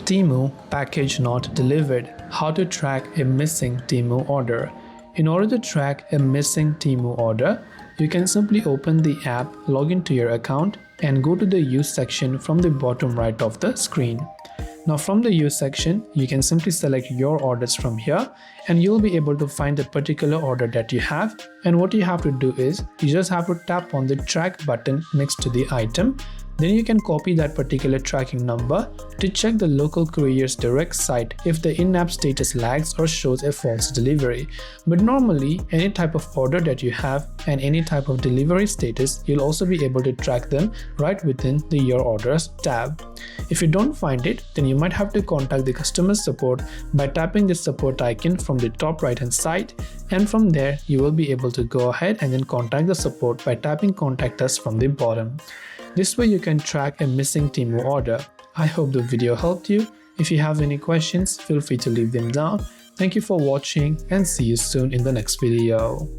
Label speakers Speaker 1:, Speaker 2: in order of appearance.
Speaker 1: Temu package not delivered. How to track a missing Temu order. In order to track a missing Temu order, you can simply open the app, log into your account and go to the use section from the bottom right of the screen. Now from the use section, you can simply select your orders from here and you'll be able to find the particular order that you have, and what you have to do is you just have to tap on the track button next to the item. Then you can copy that particular tracking number to check the local courier's direct site if the in-app status lags or shows a false delivery. But normally, any type of order that you have and any type of delivery status, you'll also be able to track them right within the Your Orders tab. If you don't find it, then you might have to contact the customer support by tapping the support icon from the top right hand side, and from there you will be able to go ahead and then contact the support by tapping contact us from the bottom. This way you can track a missing Temu order. I hope the video helped you. If you have any questions, feel free to leave them down. Thank you for watching and see you soon in the next video.